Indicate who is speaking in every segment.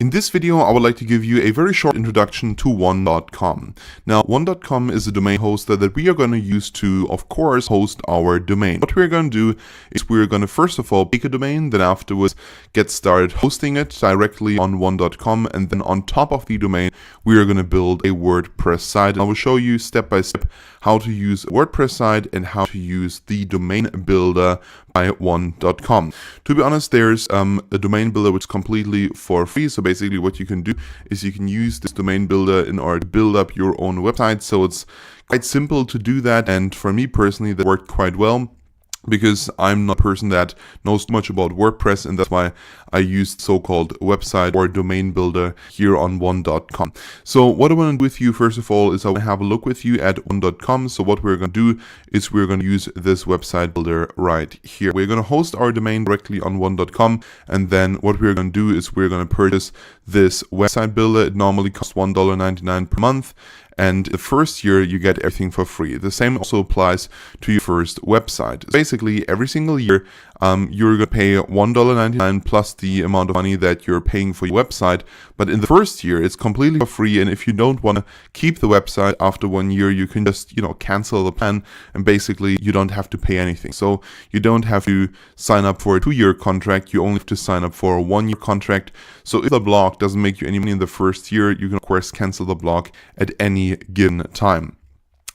Speaker 1: In this video, I would like to give you a very short introduction to One.com. Now, One.com is a domain hoster that we are going to use to, of course, host our domain. What we're going to do is we're going to first of all pick a domain, then afterwards get started hosting it directly on One.com, and then on top of the domain, we are going to build a WordPress site. I will show you step by step how to use a WordPress site and how to use the domain builder by One.com. To be honest, there's a domain builder which is completely for free. So basically what you can do is you can use this domain builder in order to build up your own website. So it's quite simple to do that. And for me personally, that worked quite well, because I'm not a person that knows too much about WordPress, and that's why I used so-called website or domain builder here on One.com. So what I want to do with you, first of all, is I want to have a look with you at One.com. So what we're going to do is we're going to use this website builder right here. We're going to host our domain directly on One.com, and then what we're going to do is we're going to purchase this website builder. It normally costs $1.99 per month. And the first year you get everything for free. The same also applies to your first website. Basically, every single year you're going to pay $1.99 plus the amount of money that you're paying for your website. But in the first year, it's completely for free. And if you don't want to keep the website after 1 year, you can just, cancel the plan, and basically you don't have to pay anything. So you don't have to sign up for a 2-year contract. You only have to sign up for a 1-year contract. So if the blog doesn't make you any money in the first year, you can of course cancel the blog at any given time.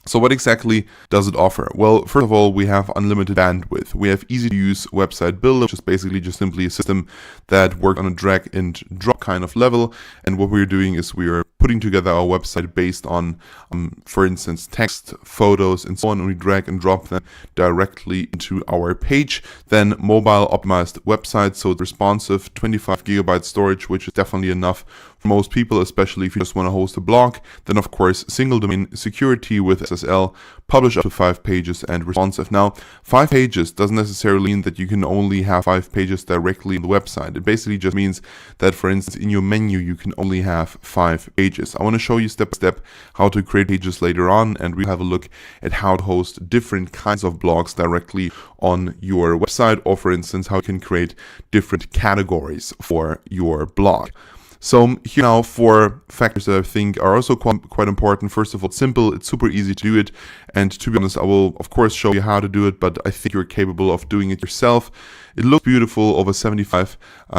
Speaker 1: So what exactly does it offer? Well, first of all, we have unlimited bandwidth. We have easy to use website builder, which is basically just simply a system that works on a drag and drop kind of level. And what we're doing is we are putting together our website based on, for instance, text, photos, and so on, and we drag and drop them directly into our page. Then mobile optimized website, so it's responsive, 25 gigabyte storage, which is definitely enough for most people, especially if you just want to host a blog. Then of course, single domain security with SSL, publish up to 5 pages, and responsive. Now, 5 pages doesn't necessarily mean that you can only have 5 pages directly on the website. It basically just means that, for instance, in your menu, you can only have 5 pages. I want to show you step by step how to create pages later on, and we'll have a look at how to host different kinds of blogs directly on your website, or for instance, how you can create different categories for your blog. So here now 4 factors that I think are also quite important. First of all, it's simple, it's super easy to do it. And to be honest, I will of course show you how to do it, but I think you're capable of doing it yourself. It looks beautiful, over 75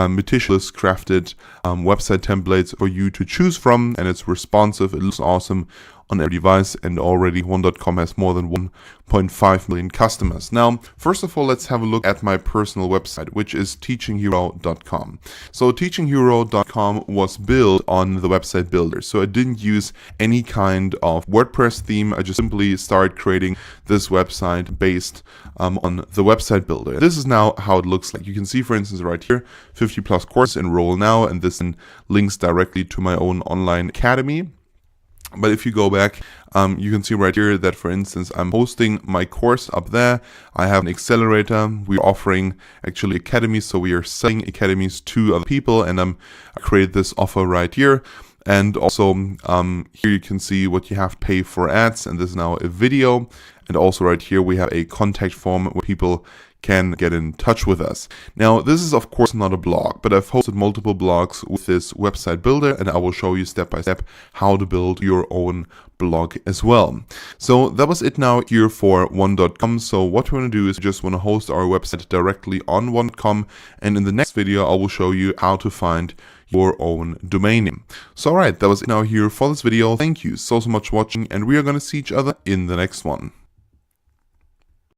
Speaker 1: meticulous crafted website templates for you to choose from, and it's responsive. It looks awesome on every device, and already One.com has more than 1.5 million customers. Now, first of all, let's have a look at my personal website, which is teachinghero.com. So teachinghero.com was built on the website builder. So I didn't use any kind of WordPress theme. I just simply started creating this website based on the website builder. This is now how it looks like. You can see, for instance, right here, 50 plus courses, enroll now, and this then links directly to my own online academy. But if you go back, you can see right here that, for instance, I'm hosting my course up there. I have an accelerator. We're offering actually academies, so we are selling academies to other people, and I create this offer right here. And also here you can see what you have to pay for ads, and this is now a video. And also right here we have a contact form where people can get in touch with us. Now, this is of course not a blog, but I've hosted multiple blogs with this website builder, and I will show you step by step how to build your own blog as well. So that was it now here for One.com. So what we want to do is just want to host our website directly on One.com, and in the next video I will show you how to find your own domain name. So alright, that was it now here for this video. Thank you so much for watching, and we are going to see each other in the next one.